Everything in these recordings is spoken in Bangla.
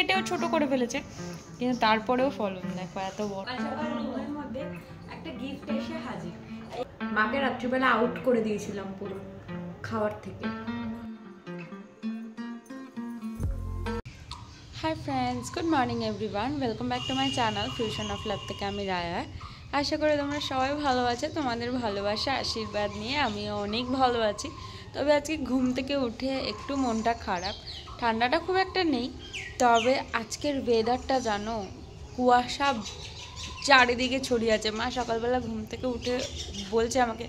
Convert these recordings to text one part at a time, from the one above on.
কেটেও ছোট করে ফেলেছে, কিন্তু তারপরেও ফলন দেখো এত বড়। মধ্যে একটা গিফট এসে হাজির। মাকে রাত্রিবেলা আউট করে দিয়েছিলাম পুরো খাওয়ার থেকে। Hi friends, good morning everyone, welcome back to my channel fusion of love থেকে আমি রায়া। আশা করি তোমরা সবাই ভালো আছো। তোমাদের ভালোবাসা আশীর্বাদ নিয়ে আমিও অনেক ভালো আছি। তবে আজকে ঘুম থেকে উঠে একটু মনটা খারাপ, ঠান্ডাটা খুব একটা নেই, তবে আজকের ওয়েদারটা জানো কুয়াশা চারিদিকে ছড়িয়ে আছে। মা সকালবেলা ঘুম থেকে উঠে বলছে আমাকে,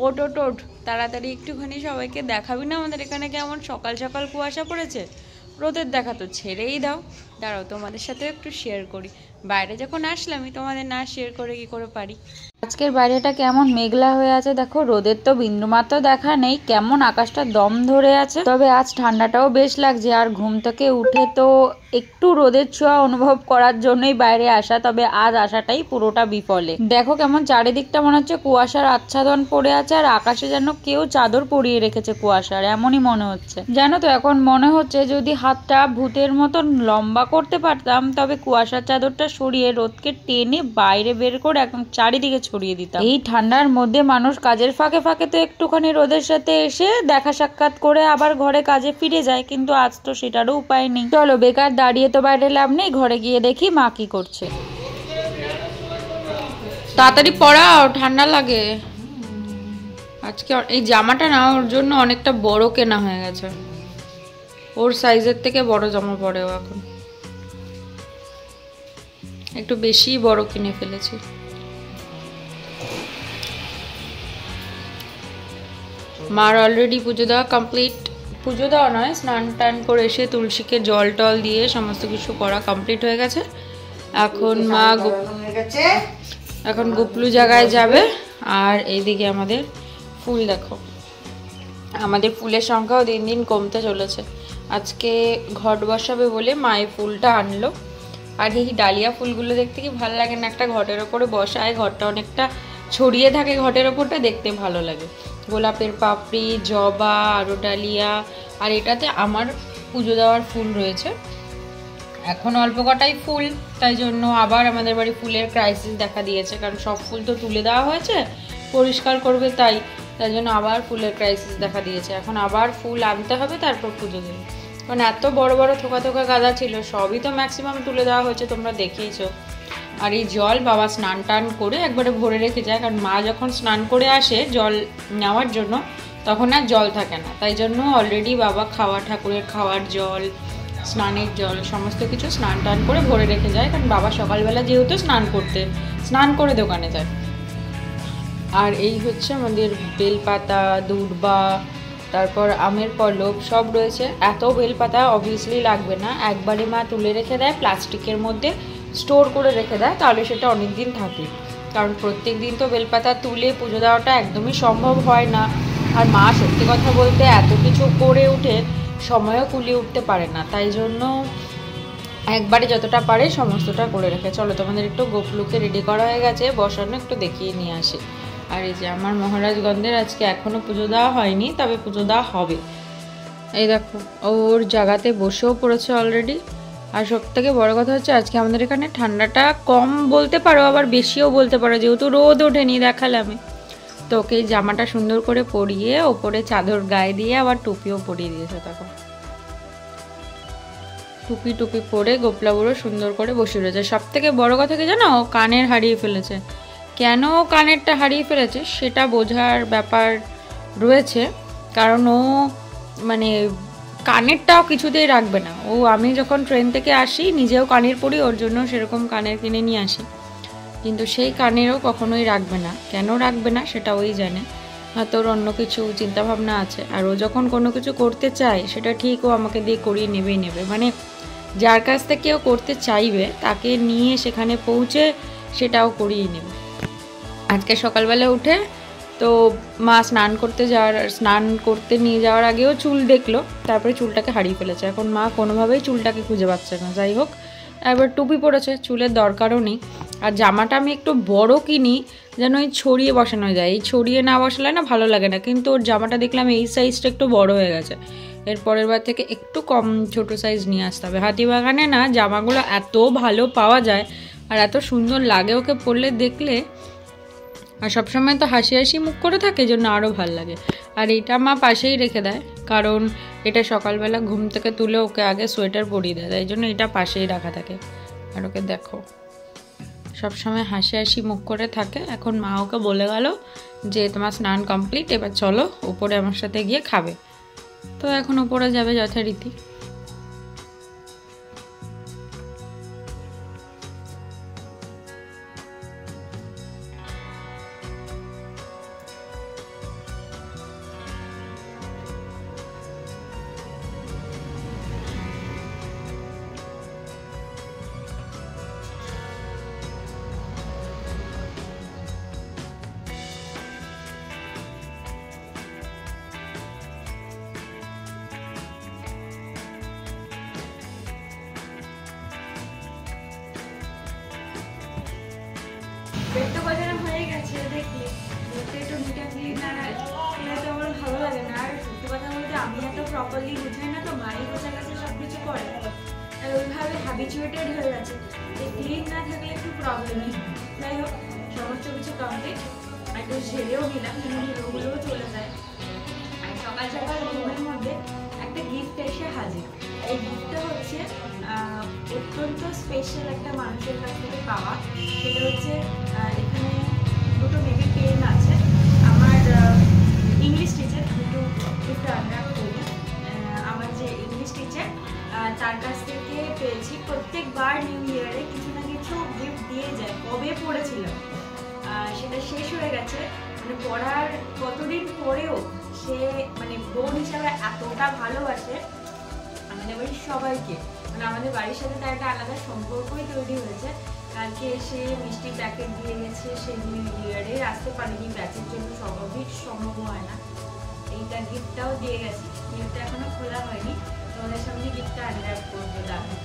ওট ওট ওট তাড়াতাড়ি একটুখানি সবাইকে দেখাবি না আমাদের এখানে কেমন সকাল সকাল কুয়াশা পড়েছে। রোদের দেখা তো ছেড়েই দাও, দাঁড়াও তোমাদের সাথেও একটু শেয়ার করি। বাইরে যখন আসলামই তোমাদের না শেয়ার করে কি করে পারি। আজকের বাইরেটা কেমন মেঘলা হয়ে আছে দেখো, রোদের তো বিন্দুমাত্র দেখা নেই, কেমন আকাশটা দম ধরে আছে। তবে আজ ঠান্ডাটাও বেশ লাগছে, আর ঘুম থেকে উঠে তো একটু রোদের ছোঁয়া অনুভব করার জন্যই বাইরে আসা, তবে আজ আসাটাই পুরোটা বিফলে। দেখো কেমন চারিদিকটা মনে হচ্ছে কুয়াশার আচ্ছাদন পড়ে আছে, আর আকাশে যেন কেউ চাদর পরিয়ে রেখেছে কুয়াশার, এমনই মনে হচ্ছে। জানো তো এখন মনে হচ্ছে যদি হাতটা ভূতের মতন লম্বা করতে পারতাম, তবে কুয়াশার চাদরটা সরিয়ে রোদকে টেনে বাইরে বের করে একদম চারিদিকে ছড়িয়ে দিতাম। এই ঠান্ডার মধ্যে মানুষ কাজের ফাঁকে ফাঁকে তো একটুখানি রোদের সাথে এসে দেখা সাক্ষাৎ করে আবার ঘরে কাজে ফিরে যায়, কিন্তু আজ তো সেটারও উপায় নেই। চলো বেকার দাঁড়িয়ে তো বাইরে লাভ নেই, ঘরে গিয়ে দেখি মা কি করছে। তাড়াতাড়ি পড়াও, ঠান্ডা লাগে। আজকে এই জামাটা না ওর জন্য অনেকটা বড় কেনা হয়ে গেছে, ওর সাইজের থেকে বড় জামা পরে ও এখন, একটু বেশি বড় কিনে ফেলেছি। মার অলরেডি পুজো দেওয়া কমপ্লিট, পুজো দেওয়া নয় স্নান টান করে এসে তুলসীকে জল টল দিয়ে সমস্ত কিছু করা কমপ্লিট হয়ে গেছে। এখন মা এখন গুপলু জায়গায় যাবে। আর এইদিকে আমাদের ফুল দেখো, আমাদের ফুলের সংখ্যাও দিন দিন কমতে চলেছে। আজকে ঘট বসাবে বলে মায়ের ফুলটা আনলো, আর এই ডালিয়া ফুলগুলো দেখতে কি ভালো লাগে না, একটা ঘটের ওপরে বসায়, ঘরটা অনেকটা ছড়িয়ে থাকে, ঘটের ওপরটা দেখতে ভালো লাগে। গোলাপের পাপড়ি, জবা, আরও ডালিয়া, আর এটাতে আমার পুজো দেওয়ার ফুল রয়েছে। এখন অল্প কটাই ফুল, তাই জন্য আবার আমাদের বাড়ি ফুলের ক্রাইসিস দেখা দিয়েছে, কারণ সব ফুল তো তুলে দেওয়া হয়েছে, পরিষ্কার করবে তাই জন্য আবার ফুলের ক্রাইসিস দেখা দিয়েছে। এখন আবার ফুল আনতে হবে, তারপর পুজো দেবে। কারণ এত বড় বড় থোকা থোকা গাঁদা ছিল, সবই তো ম্যাক্সিমাম তুলে দেওয়া হয়েছে, তোমরা দেখেইছো। আর এই জল বাবা স্নান টান করে একবারে ভরে রেখে যায়, কারণ মা যখন স্নান করে আসে জল নেওয়ার জন্য তখন আর জল থাকে না, তাই জন্য অলরেডি বাবা ঠাকুরের খাওয়ার জল, স্নানের জল সমস্ত কিছু স্নান টান করে ভরে রেখে যায়, কারণ বাবা সকালবেলা যেহেতু স্নান করে দোকানে যায়। আর এই হচ্ছে আমাদের বেলপাতা, দূর্বা, তারপর আমের পল্লব সব রয়েছে। এত বেলপাতা অবভিয়াসলি লাগবে না, একবারে মা তুলে রেখে দেয়, প্লাস্টিকের মধ্যে স্টোর করে রেখে দেয়, তাহলে সেটা অনেক দিন থাকে। কারণ প্রত্যেক দিন তো বেলপাতা তুলে পুজো দেওয়াটা একদমই সম্ভব হয় না, আর মা সত্যি কথা বলতে এত কিছু করে উঠে সময়ও কুলিয়ে উঠতে পারে না, তাই জন্য একবারে যতটা পারে সমস্তটা করে রেখে। চলো তোমাদের একটু গোপলুকে রেডি করা হয়ে গেছে, বসানো একটু দেখিয়ে নিয়ে আসি। আর এই যে আমার মহারাজগঞ্জের আজকে এখনও পুজো দেওয়া হয়নি, তবে পুজো দেওয়া হবে। এই দেখো ওর জায়গাতে বসেও পড়েছে অলরেডি। আর সব থেকে বড় কথা হচ্ছে আজকে আমাদের এখানে ঠান্ডাটা কম বলতে পারো, আবার বেশিও বলতে পারো, যেহেতু রোদ ওঠেনি দেখালামে। তো ওকে জামাটা সুন্দর করে পরিয়ে ওপরে চাদর গায়ে দিয়ে আবার টুপিও পরিয়ে দিয়েছে। তখন টুপি পরে গোপলা বুড়ো সুন্দর করে বসে রয়েছে। সব থেকে বড় কথা কি জানো, ও কানের হারিয়ে ফেলেছে। কেন কানেরটা হারিয়ে ফেলেছে সেটা বোঝার ব্যাপার রয়েছে, কারণ ও মানে কানেরটাও কিছুতেই রাখবে না। আমি যখন ট্রেন থেকে আসি নিজেও কানের পরি, ওর জন্য সেরকম কানের কিনে নিয়ে আসি, কিন্তু সেই কানেরও কখনোই রাখবে না। কেন রাখবে না সেটা ওই জানে, হয়তো ওর অন্য কিছু চিন্তাভাবনা আছে। আর ও যখন কোনো কিছু করতে চায় সেটা ঠিক ও আমাকে দিয়ে করিয়ে নেবে, মানে যার কাছ থেকে ও করতে চাইবে তাকে নিয়ে সেখানে পৌঁছে সেটাও করিয়ে নেবে। আজকে সকালবেলা উঠে তো মা স্নান করতে নিয়ে যাওয়ার আগেও চুল দেখলো, তারপরে চুলটাকে হারিয়ে ফেলেছে। এখন মা কোনোভাবেই চুলটাকে খুঁজে পাচ্ছে না। যাই হোক, এবার টুপি পরেছে, চুলের দরকারও নেই। আর জামাটা আমি একটু বড় কিনি যেন ওই ছড়িয়ে বসানো যায়, এই ছড়িয়ে না বসালে না ভালো লাগে না, কিন্তু ওর জামাটা দেখলাম এই সাইজটা একটু বড় হয়ে গেছে, এর পরের বার থেকে একটু কম ছোট সাইজ নিয়ে আসতে হবে। হাতিবাগানে না জামাগুলো এত ভালো পাওয়া যায় আর এত সুন্দর লাগে ওকে পরলে দেখলে, আর সবসময় তো হাসি হাসি মুখ করে থাকে, জন্য আরও ভাল লাগে। আর এটা মা পাশেই রেখে দেয়, কারণ এটা সকালবেলা ঘুম থেকে তুলে ওকে আগে সোয়েটার পরিয়ে দেয়, তাই জন্য এটা পাশেই রাখা থাকে। আর ওকে দেখো সবসময় হাসি হাসি মুখ করে থাকে। এখন মা ওকে বলে গেল যে তোমার স্নান কমপ্লিট, এবার চলো উপরে আমার সাথে গিয়ে খাবে। তো এখন উপরে যাবে যথারীতি। পেটটা বাজানো হয়ে গেছে দেখলে, একটু মিটা ক্লিন না খেলে তো আমার ভালো লাগে না। আর সত্যি কথা বলতে আমি এত প্রপারলি বুঝাই না, তো মাই বোঝা গেছে সব কিছু করে, আর ওইভাবে হ্যাবিচুয়েটেড হয়ে গেছে। ক্লিন না থাকলে একটু প্রবলেমই হয়। যাই হোক, সমস্ত কিছু কমপ্লিট, একটু ঝেড়েও নিলাম, কিন্তু ধুলোগুলোও চলে যায়। আর সকাল সকাল রুমের মধ্যে একটা গিফট এসে হাজির। এই গিফটটা হচ্ছে অত্যন্ত স্পেশাল একটা মানুষের কাছ থেকে পাওয়া। সেটা হচ্ছে এখানে দুটো বেবি পেন আছে। আমার ইংলিশ টিচার, একটু আনরাপ করি, আমার যে ইংলিশ টিচার তার কাছ থেকে পেয়েছি। প্রত্যেকবার নিউ ইয়ারে কিছু না কিছু গিফট দিয়ে যায়। কবে পড়েছিলাম সেটা শেষ হয়ে গেছে, মানে পড়ার কতদিন পরেও সে মানে বোন হিসাবে এতটা ভালোবাসে আমাদের বাড়ির সবাইকে। মানে আমাদের বাড়ির সাথে তার একটা আলাদা সম্পর্কই তৈরি হয়েছে। কালকে সে মিষ্টি প্যাকেট দিয়ে গেছে, সে নিউ ইয়ারে আসতে পারেনি, ব্যাচের জন্য স্বাভাবিক সম্ভব হয় না। এইটা গিফটটাও দিয়ে গেছে, গিফটটা এখনো খোলা হয়নি, তোমাদের সামনে গিফটটা আনরাপ করবো। দেখো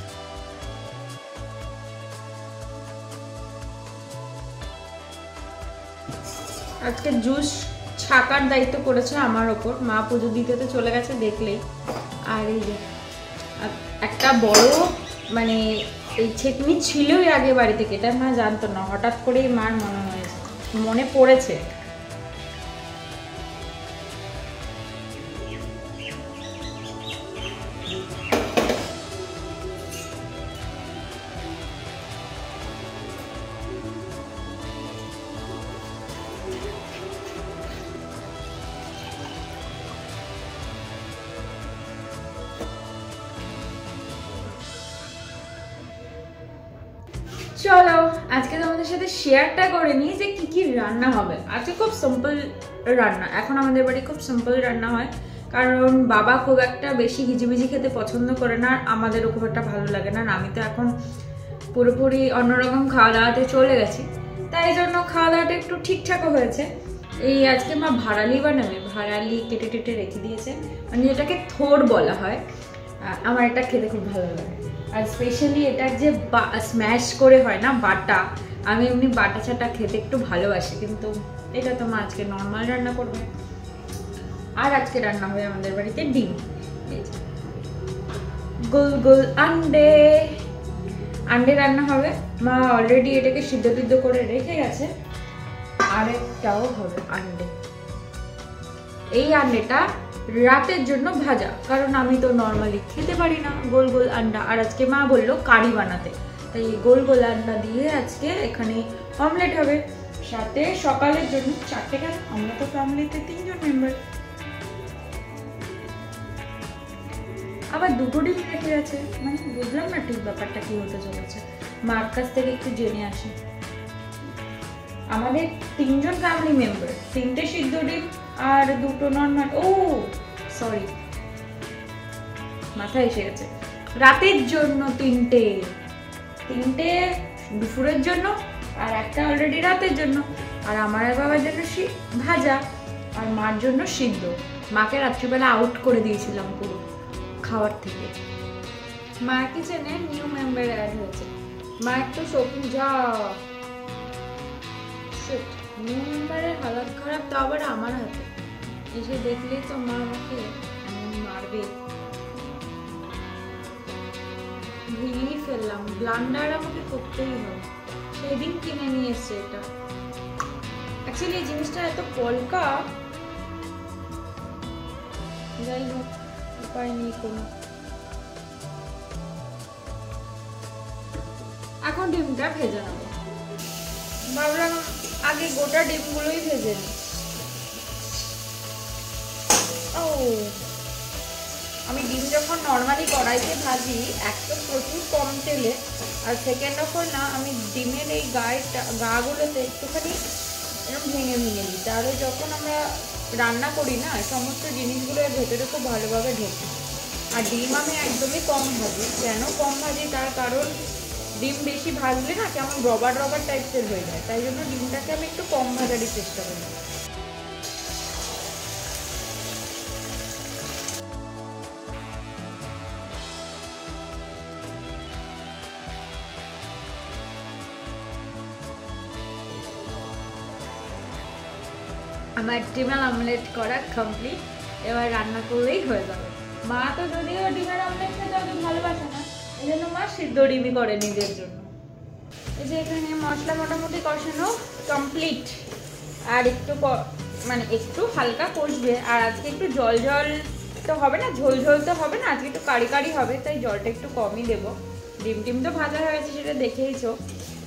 আজকে জুস ছাকার দায়িত্ব পড়েছে আমার ওপর। মা পুজো দিতে তো চলে গেছে দেখলেই। আর এই যে একটা বড় মানে এই ছেকনি ছিলই আগে বাড়ি থেকে, এটা মা জানতো না, হঠাৎ করেই মার মনে পড়েছে। চলো আজকে তোমাদের সাথে শেয়ারটা করে নিই যে কি কি রান্না হবে। আজকে খুব সিম্পল রান্না, এখন আমাদের বাড়ি খুব সিম্পল রান্না হয়, কারণ বাবা খুব একটা বেশি হিজিবিজি খেতে পছন্দ করে না, আর আমাদেরও খুব একটা ভালো লাগে না। আমি তো এখন পুরোপুরি অন্যরকম খাওয়া দাওয়াতে চলে গেছি, তাই জন্য খাওয়া দাওয়াটা একটু ঠিকঠাকও হয়েছে। এই আজকে মা ভাড়ালি বানাবে, ভাড়ালি কেটে টেটে রেখে দিয়েছে, মানে যেটাকে থোর বলা হয়। আমার এটা খেতে খুব ভালো লাগে, আর স্পেশালি এটা যে স্ম্যাশ করে হয় না বাটা, আমি এমনি বাটা ছাটা খেতে একটু ভালোবাসি, কিন্তু এটা তো মা আজকে নর্মাল রান্না করবে। আর আজকে রান্না হবে আমাদের বাড়িতে ডিম, গোল গোল আন্ডে রান্না হবে। মা অলরেডি এটাকে সিদ্ধ টিদ্ধ করে রেখে গেছে। আরেকটাও হবে আন্ডে। এই আন্ডেটা রাতের জন্য ভাজা, কারণ আমি তো নর্মালি খেতে পারি না গোল গোল আন্ডা, আর আজকে মা বললো কারি বানাতে, তাই গোল গোল আন্ডা দিয়ে আজকে এখানে অমলেট হবে। সাথে সকালের জন্য 4টে, কেন আমরা তো ফ্যামিলিতে 3 জন মেম্বার, আবার 2টো ডিম রেখে আছে, মানে বুঝলাম না ঠিক ব্যাপারটা কি হতে চলেছে। মার কাছ থেকে একটু জেনে আসি। আমাদের 3 জন ফ্যামিলি মেম্বার, 3টে সিদ্ধ ডিম আর 2টো নর্মাল। ও সরি, মাথায় এসে গেছে। রাতের জন্য 3টে দুপুরের জন্য, আর একটা অলরেডি রাতের জন্য, আর আমার আর বাবার জন্য ভাজা, আর মার জন্য সিদ্ধ। মাকে রাত্রিবেলা আউট করে দিয়েছিলাম পুরো খাওয়ার থেকে। মার কিচেনে নিউ মেম্বার অ্যাড হয়েছে, মা একটু শপিং যা নিউ মেম্বারের হালাত খারাপ, তো আবার আমার হাতে এসে দেখলেই তো মা আমাকে এমন মারবে। ভেঙেই ফেললাম। ব্লান্ডার আমাকে করতেই হবে, সেদিন কিনে নিয়ে এসছে এটা। অ্যাকচুয়ালি এই জিনিসটা এত পলকা, যাই হোক উপায় নেই কোনো। এখন ডিমটা ভেজে নেবো। ভাবলাম আগে গোটা ডিমগুলোই ভেজে নিই। ও, আমি ডিম যখন নর্মালি কড়াইতে ভাজি, এক তো প্রচুর কম তেলে, আর সেকেন্ড অফ অল না আমি ডিমের এই গাগুলোতে একটুখানি এরকম ভেঙে ভেঙে দিই, তাহলে যখন আমরা রান্না করি না সমস্ত জিনিসগুলো এর ভেতরে খুব ভালোভাবে ঢোকে। আর ডিম আমি একদমই কম ভাজি। কেন কম ভাজি তার কারণ ডিম বেশি ভাজলে না কেমন রবার রবার টাইপসের হয়ে যায়, তাই জন্য ডিমটাকে আমি একটু কম ভাজারই চেষ্টা করি। আমার ডিমের অমলেট করা কমপ্লিট, এবার রান্না করলেই হয়ে যাবে। মা তো যদিও ডিমের অমলেট খেতে অত ভালোবাসে না, এই জন্য মা সিদ্ধ ডিমই করে নিজের জন্য। এই যে এখানে মশলা মোটামুটি কষানো কমপ্লিট, আর একটু মানে একটু হালকা কষবে। আর আজকে একটু জল জল তো হবে না, ঝোল ঝোল তো হবে না, আজকে একটু কারি কারি হবে, তাই জলটা একটু কমই দেবো। ডিম টিম তো ভাজা হয়ে গেছে, সেটা দেখেইছো।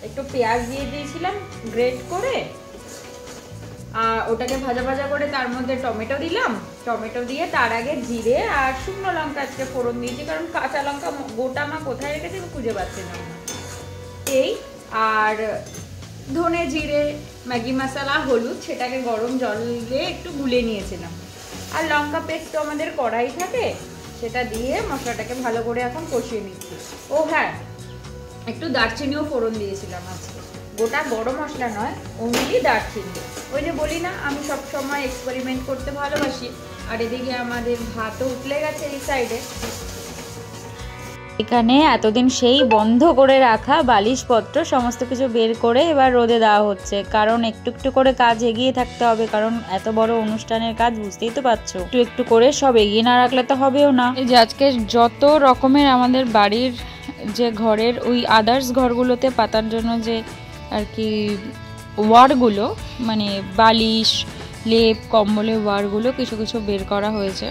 একটু পেঁয়াজ দিয়ে দিয়েছিলাম গ্রেট করে, আর ওটাকে ভাজা ভাজা করে তার মধ্যে টমেটো দিলাম। টমেটো দিয়ে তার আগে জিরে আর শুকনো লঙ্কা আজকে ফোড়ন দিয়েছি, কারণ কাঁচা লঙ্কা গোটা মা কোথায় রেখেছে আমি খুঁজে পাচ্ছি না। এই আর ধনে জিরে ম্যাগি মশলা হলুদ সেটাকে গরম জল দিয়ে একটু গুলে নিয়েছিলাম। আর লঙ্কা পেস্ট তো আমাদের কড়াই থাকে, সেটা দিয়ে মশলাটাকে ভালো করে এখন কষিয়ে নিচ্ছি। ও হ্যাঁ, একটু দারচিনিও ফোড়ন দিয়েছিলাম আজকে, গোটা গরম মশলা নয়, অনলি দারচিনি। ওই যে বলি না আমি সব সময় এক্সপেরিমেন্ট করতে ভালোবাসি। আর এদিকে আমাদের ভাতও উঠলে গেছে এই সাইডে। এখানে এতদিন সেই বন্ধ করে রাখা বালিশপত্র সমস্ত কিছু বের করে এবার রোদে দেওয়া হচ্ছে, কারণ একটু একটু করে কাজ এগিয়ে থাকতে হবে, কারণ এত বড় অনুষ্ঠানের কাজ বুঝতেই তো পারছো, একটু একটু করে সব এগিয়ে না রাখলে তো হবেও না। এই যে আজকে যত রকমের আমাদের বাড়ির যে ঘরের ওই আদার্স ঘরগুলোতে পাতার জন্য যে আর কি ওয়ারগুলো, মানে বালিশ লেপ কম্বলের ওয়ারগুলো কিছু কিছু বের করা হয়েছে,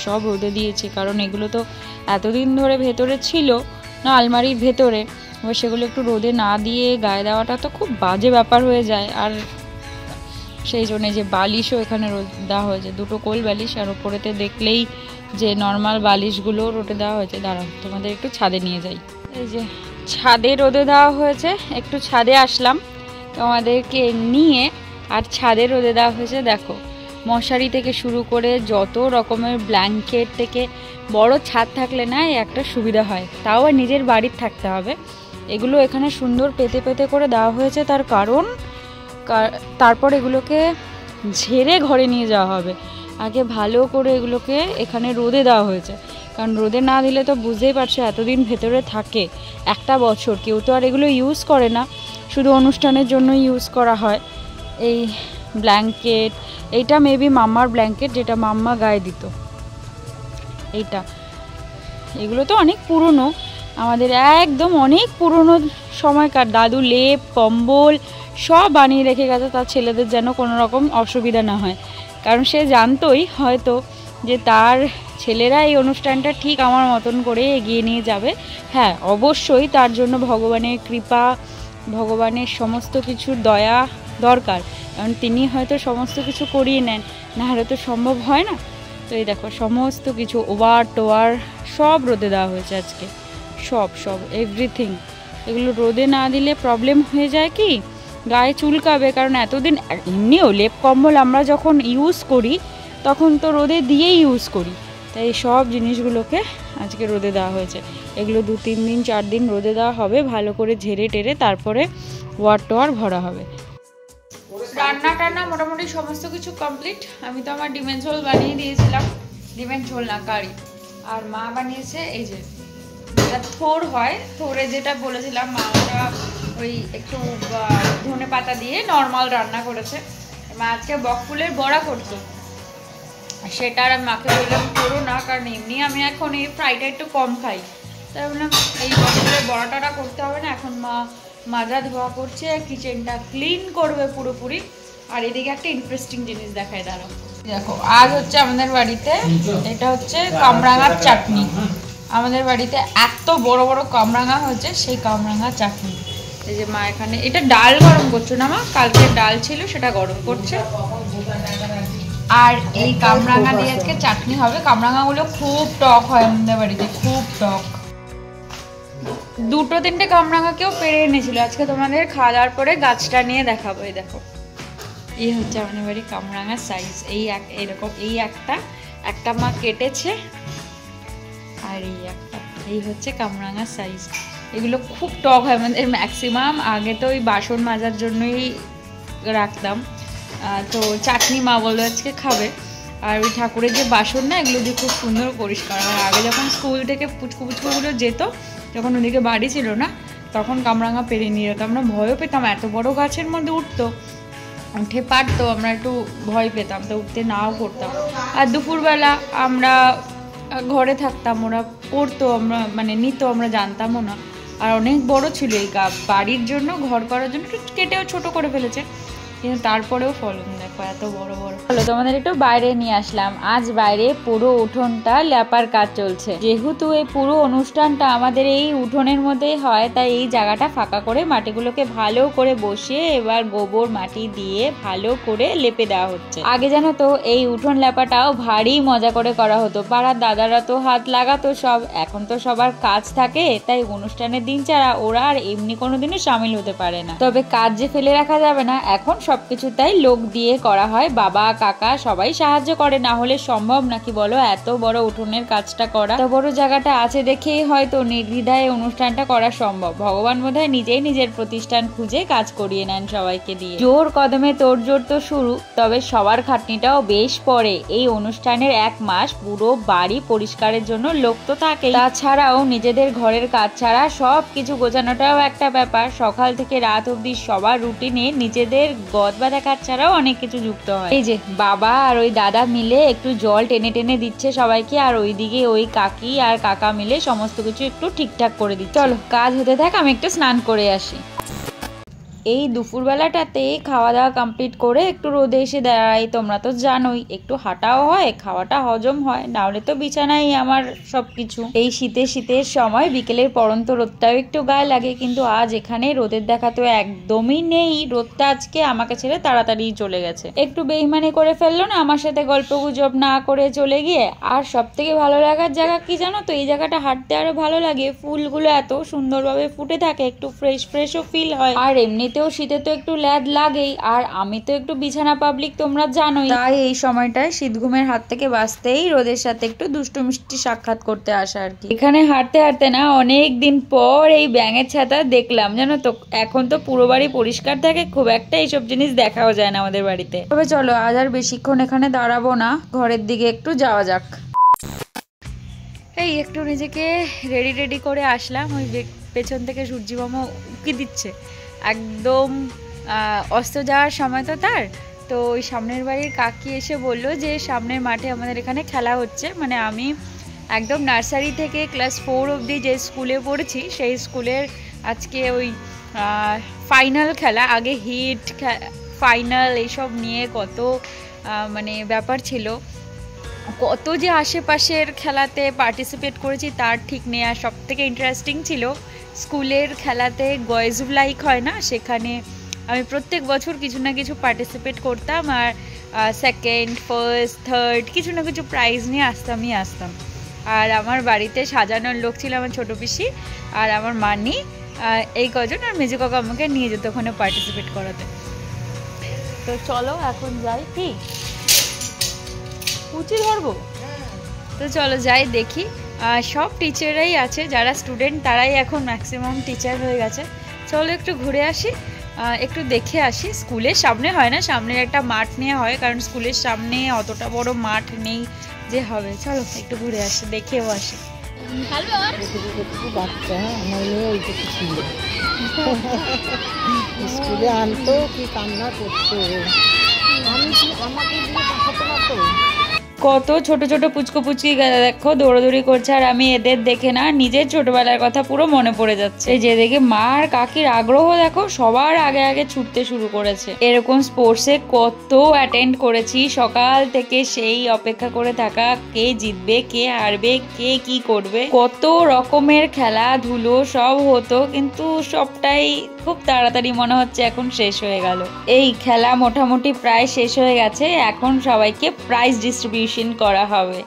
সব রোদে দিয়েছি। কারণ এগুলো তো এতদিন ধরে ভেতরে ছিল না আলমারির ভেতরে, এবার সেগুলো একটু রোদে না দিয়ে গায়ে দেওয়াটা তো খুব বাজে ব্যাপার হয়ে যায়। আর সেই জন্যে যে বালিশও এখানে রোদ দেওয়া হয়েছে, দুটো কোল বালিশ, আর ওপরেতে দেখলেই যে নর্মাল বালিশগুলো রোদে দেওয়া হয়েছে। দাঁড়াও তোমাদের একটু ছাদে নিয়ে যাই। এই যে ছাদে রোদে দেওয়া হয়েছে, একটু ছাদে আসলাম তোমাদেরকে নিয়ে। আর ছাদে রোদে দেওয়া হয়েছে, দেখো মশারি থেকে শুরু করে যত রকমের ব্ল্যাঙ্কেট থেকে, বড় ছাদ থাকলে না একটা সুবিধা হয়, তাও আর নিজের বাড়ির থাকতে হবে। এগুলো এখানে সুন্দর পেতে পেতে করে দেওয়া হয়েছে, তার কারণ তারপর এগুলোকে ঝেড়ে ঘরে নিয়ে যাওয়া হবে। আগে ভালো করে এগুলোকে এখানে রোদে দেওয়া হয়েছে, কারণ রোদে না দিলে তো বুঝতেই পারছো এতদিন ভেতরে থাকে, একটা বছর কেউ তো আর এগুলো ইউজ করে না, শুধু অনুষ্ঠানের জন্য ইউজ করা হয়। এই ব্ল্যাঙ্কেট, এইটা মেবি মাম্মার ব্ল্যাঙ্কেট, যেটা মাম্মা গায়ে দিত এইটা। এগুলো তো অনেক পুরনো, আমাদের একদম অনেক পুরনো সময়কার দাদু লেপ কম্বল সব বানিয়ে রেখে গেছে, তার ছেলেদের যেন কোনো রকম অসুবিধা না হয়, কারণ সে জানতোই হয়তো যে তার ছেলেরা এই অনুষ্ঠানটা ঠিক আমার মতন করে এগিয়ে নিয়ে যাবে। হ্যাঁ অবশ্যই তার জন্য ভগবানের কৃপা, ভগবানের সমস্ত কিছুর দয়া দরকার, কারণ তিনি হয়তো সমস্ত কিছু করিয়ে নেন, না হলে তো সম্ভব হয় না। তো এই দেখো সমস্ত কিছু ওয়ার টোয়ার সব রোদে দেওয়া হয়েছে আজকে, সব এভরিথিং। এগুলো রোদে না দিলে প্রবলেম হয়ে যায় কি, গায়ে চুলকাবে, কারণ এতদিন এমনিও লেপ কম্বল আমরা যখন ইউজ করি তখন তো রোদে দিয়েই ইউজ করি, তাই সব জিনিসগুলোকে আজকে রোদে দেওয়া হয়েছে। এগুলো 2-3 দিন 4 দিন রোদে দেওয়া হবে, ভালো করে ঝেড়ে টেরে তারপরে ওয়ার টোয়ার ভরা হবে। রান্না টান্না মোটামুটি সমস্ত কিছু কমপ্লিট। আমি তো আমার ডিমের ঝোল বানিয়ে দিয়েছিলাম, ডিমের ঝোল না কারি, আর মা বানিয়েছে এই যে যেটা থোর হয়, থোরে যেটা বলেছিলাম মা, ওটা ওই একটু ধনে পাতা দিয়ে নর্মাল রান্না করেছে। মা আজকে বকফুলের বড়া করতো, সেটা আর মাকে বললাম করো না, কারণ এমনি আমি এখন এই ফ্রাইটা একটু কম খাই, তাই বললাম এই বছরে বড়াটা করতে হবে না, এখন মা মাজা ধোয়া করছে, কিচেনটা ক্লিন করবে পুরোপুরি। আর এদিকে একটা ইন্টারেস্টিং জিনিস দেখায়, দাঁড়াও দেখো। আজ হচ্ছে আমাদের বাড়িতে এটা হচ্ছে কামরাঙার চাটনি। আমাদের বাড়িতে এত বড় বড় কামরাঙা হয়েছে, সেই কামরাঙা চাটনি। এই যে মা এখানে এটা ডাল গরম করছো না মা, কালকের ডাল ছিল সেটা গরম করছে। আর এই কামরাঙা দিয়ে আজকে চাটনি হবে। কামরাঙাগুলো খুব টক হয় আমাদের বাড়িতে, খুব টক। 2-3টে কামরাঙা কেউ পেরে এনেছিল। আজকে তোমাদের খাওয়া দাওয়ার পরে গাছটা নিয়ে দেখাবো। এই দেখো, এই হচ্ছে আমাদের বাড়ির কামরাঙার সাইজ। এরকম একটা মা কেটেছে, আর এই হচ্ছে কামরাঙার সাইজ। এগুলো খুব টক হয় আমাদের ম্যাক্সিমাম। আগে তো ওই বাসন মাজার জন্যই রাখতাম, তো চাটনি মা বললো আজকে খাবে। আর ওই ঠাকুরের যে বাসন না, এগুলো দিয়ে খুব সুন্দর পরিষ্কার হয়। আগে যখন স্কুল থেকে পুচকুগুলো যেত, যখন ওদিকে বাড়ি ছিল না, তখন কামরাঙা পেরে নিয়ে যেত। আমরা ভয়ও পেতাম, এত বড় গাছের মধ্যে উঠে পারতো, আমরা একটু ভয় পেতাম, তো উঠতে নাও করতাম। আর দুপুরবেলা আমরা ঘরে থাকতাম, ওরা পড়তো, আমরা মানে নিত, আমরা জানতামও না। আর অনেক বড় ছিল এই বাড়ির জন্য, ঘর করার জন্য কেটেও ছোট করে ফেলেছে, কিন্তু তারপরেও ফলন দেখো এত বড় বড়। চলো তোমাদের একটু বাইরে নিয়ে আসলাম। আজ বাইরে পুরো উঠোনটা ল্যাপার কাজ চলছে। যেহেতু এই পুরো অনুষ্ঠানটা আমাদের এই উঠোনের মধ্যেই হয়, তাই এই জায়গাটা ফাঁকা করে মাটিগুলোকে ভালো করে বসিয়ে এবার গোবর মাটি দিয়ে ভালো করে লেপে দেওয়া হচ্ছে। আগে জানো তো এই উঠোন ল্যাপাটাও ভারী মজা করে করা হতো, পাড়ার দাদারা তো হাত লাগাতো সব। এখন তো সবার কাজ থাকে, তাই অনুষ্ঠানের দিন ছাড়া ওরা আর এমনি কোনোদিনও সামিল হতে পারে না। তবে কাজ যে ফেলে রাখা যাবে না, এখন সবকিছু তাই লোক দিয়ে করা হয়। বাবা কাকা সবাই সাহায্য করে, না হলে সম্ভব নাকি বলো এত বড় উঠোনের কাজটা করা। এত বড় জায়গাটা আছে দেখেই হয়তো নির্দ্বিধায় অনুষ্ঠানটা করা সম্ভব। ভগবান বোধহয় নিজেই নিজের প্রতিষ্ঠান খুঁজে কাজ করিয়ে নেন সবাইকে দিয়ে। জোর কদমে তোড়জোড় তো শুরু, তবে সবার খাটনিটাও বেশ পড়ে। এই অনুষ্ঠানের 1 মাস পুরো বাড়ি পরিষ্কারের জন্য লোক তো থাকে, তাছাড়াও নিজেদের ঘরের কাজ ছাড়া সব কিছু গোছানোটাও একটা ব্যাপার। সকাল থেকে রাত অবধি সবার রুটিনে নিজেদের গদ বাঁধা কাজ ছাড়াও অনেক কিছু যুক্ত হয়। এই যে বাবা আর ওই দাদা মিলে একটু জল টেনে টেনে দিচ্ছে সবাইকে, আর ওইদিকে ওই কাকি আর কাকা মিলে সমস্ত কিছু একটু ঠিকঠাক করে দিচ্ছে। চলো কাজ হতে থাক, আমি একটু স্নান করে আসি। এই দুপুরবেলাটাতে খাওয়া দাওয়া কমপ্লিট করে একটু রোদে এসে দাঁড়াই। তোমরা তো জানোই একটু হাঁটাও হয়, খাওয়াটা হজম হয়, নাহলে তো বিছানাই আমার সবকিছু। এই শীতের সময় বিকেলের পড়ন্ত রোদটাও একটু গায়ে লাগে, কিন্তু আজ এখানে রোদের দেখা তো একদমই নেই। রোদটা আজকে আমাকে ছেড়ে তাড়াতাড়ি চলে গেছে। একটু বেইমানি করে ফেললো না আমার সাথে, গল্প গুজব না করে চলে গিয়ে। আর সব থেকে ভালো লাগার জায়গা কি জানো তো, এই জায়গাটা হাঁটতে আরো ভালো লাগে। ফুলগুলো এত সুন্দরভাবে ফুটে থাকে, একটু ফ্রেশও ফিল হয়। আর এমনিতেও শীতে তো একটু ল্যাদ লাগেই, আর আমি তো একটু বিছানা পাবলিক তোমরা জানোই, তাই এই সময়টায় শীত ঘুমের হাত থেকে বাঁচতেই রোদের সাথে একটু দুষ্টু মিষ্টি সাক্ষাৎ করতে আসা আর কি। এখানে হাঁটতে হাঁটতে না অনেক দিন পর এই ব্যাঙের ছাতা দেখলাম জানো তো। এখন তো পুরো বাড়ি পরিষ্কার থাকে, খুব একটা এইসব জিনিস দেখাও যায় না আমাদের বাড়িতে। তবে চলো আজ আর বেশিক্ষণ এখানে দাঁড়াবো না, ঘরের দিকে একটু যাওয়া যাক। এই একটু নিজেকে রেডি করে আসলাম। ওই পেছন থেকে সূর্যি মামা উকি দিচ্ছে, একদম অস্ত যাওয়ার সময় তো তার। তো ওই সামনের বাড়ির কাকি এসে বললো যে সামনের মাঠে আমাদের এখানে খেলা হচ্ছে। মানে আমি একদম নার্সারি থেকে ক্লাস 4 অবধি যে স্কুলে পড়েছি, সেই স্কুলের আজকে ওই ফাইনাল খেলা। আগে হিট ফাইনাল এইসব নিয়ে কত মানে ব্যাপার ছিল, কত যে আশেপাশের খেলাতে পার্টিসিপেট করেছি তার ঠিক নেই। আর সব থেকে ইন্টারেস্টিং ছিল স্কুলের খেলাতে গয়েজুব লাইক হয় না, সেখানে আমি প্রত্যেক বছর কিছু না কিছু পার্টিসিপেট করতাম, আর সেকেন্ড ফার্স্ট থার্ড কিছু না কিছু প্রাইজ নিয়ে আসতাম। আর আমার বাড়িতে সাজানোর লোক ছিল আমার ছোটো পিসি আর আমার মানি, এই কজন, আর মেজো কাকা আমাকে নিয়ে যেত ওখানে পার্টিসিপেট করাতে। তো চলো এখন যাই, কি উচিত ধরবো, তো চলো যাই দেখি। সব টিচাররাই আছে, যারা স্টুডেন্ট তারাই এখন ম্যাক্সিমাম টিচার হয়ে গেছে। চলো একটু ঘুরে আসি, একটু দেখে আসি। স্কুলের সামনে হয় না, সামনের একটা মাঠ নিয়ে হয়, কারণ স্কুলের সামনে অতটা বড় মাঠ নেই যে হবে। চলো একটু ঘুরে আসি, দেখেও আসি। বাচ্চা স্কুলে আনতো কি কান্না করতো, আমাকে দিয়ে পাঠাতো না তো। কত ছোট ছোট পুচকো পুচকি দেখো দৌড়াদৌড়ি করছে, আর আমি এদের দেখে না নিজের ছোটবেলার কথা পুরো মনে পড়ে যাচ্ছে। এই যে দেখে মা আর কাকির আগ্রহ দেখো, সবার আগে আগে ছুটতে শুরু করেছে। এরকম স্পোর্টসে কত অ্যাটেন্ড করেছি সকাল থেকে, সেই অপেক্ষা করে থাকা কে জিতবে কে হারবে কে কি করবে, কত রকমের খেলাধুলো সব হতো, কিন্তু সবটাই খুব তাড়াতাড়ি মনে হচ্ছে এখন শেষ হয়ে গেল। এই খেলা মোটামুটি প্রায় শেষ হয়ে গেছে, এখন সবাইকে প্রাইজ ডিস্ট্রিবিউশন করা হবে।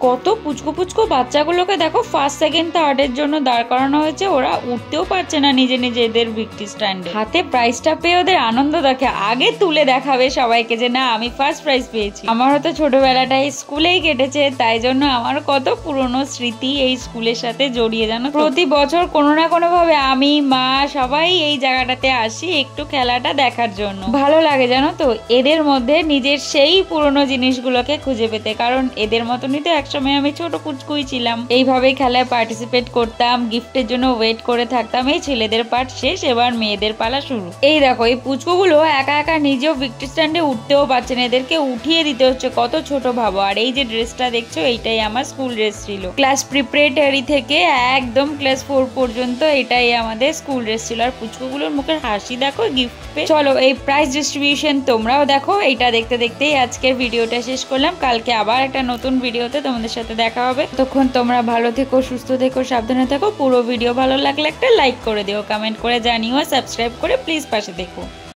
কত পুচকো পুচকো বাচ্চাগুলোকে দেখো ফার্স্ট সেকেন্ড থার্ডের জন্য দাঁড় করানো হয়েছে, ওরা উঠতেও পারছে না নিজে নিজে এদের ভিক্টরি স্ট্যান্ডে। হাতে প্রাইজটা পেয়ে ওদের আনন্দ দেখে আগে তুলে দেখাবে সবাইকে যে না আমি ফার্স্ট প্রাইজ পেয়েছি। আমার হয়তো ছোটবেলাটাই স্কুলেই কেটেছে, তাই জন্য আমার কত পুরনো স্মৃতি এই স্কুলের সাথে জড়িয়ে, জানো প্রতি বছর কোনো না কোনো ভাবে আমি মা সবাই এই জায়গাটাতে আসি একটু খেলাটা দেখার জন্য। ভালো লাগে জানো তো এদের মধ্যে নিজের সেই পুরনো জিনিসগুলোকে খুঁজে পেতে, কারণ এদের মতনই তো সময় আমি ছোট পুচকুই ছিলাম, এইভাবেই খেলায় পার্টিসিপেট করতাম, গিফটের জন্য ওয়েট করে থাকতাম। এই ছেলেদের পার্ট শেষ, এবার মেয়েদের পালা শুরু। এই দেখো এই পুচকুগুলো একা একা নিজেও ভিক্টরি স্ট্যান্ডে উঠতেও পারছে না, এদেরকে উঠিয়ে দিতে হচ্ছে, কত ছোট ভাবো। আর এই যে ড্রেসটা দেখছো এইটাই আমার স্কুল ড্রেস ছিল, ক্লাস প্রিপারেটরি থেকে একদম ক্লাস 4 পর্যন্ত এটাই আমাদের স্কুল ড্রেস ছিল। আর পুচকুগুলোর মুখের হাসি দেখো গিফট পেয়ে। চলো এই প্রাইজ ডিস্ট্রিবিউশন তোমরাও দেখো। এইটা দেখতে দেখতেই আজকের ভিডিওটা শেষ করলাম, কালকে আবার একটা নতুন ভিডিওতে তোমাদের সাথে দেখা হবে। ততক্ষণ তোমরা ভালো থেকো, সুস্থ থেকো, সাবধানে থেকো। পুরো ভিডিও ভালো লাগলে একটা লাইক করে দিও, কমেন্ট করে জানিও, সাবস্ক্রাইব করে প্লিজ পাশে দেখো।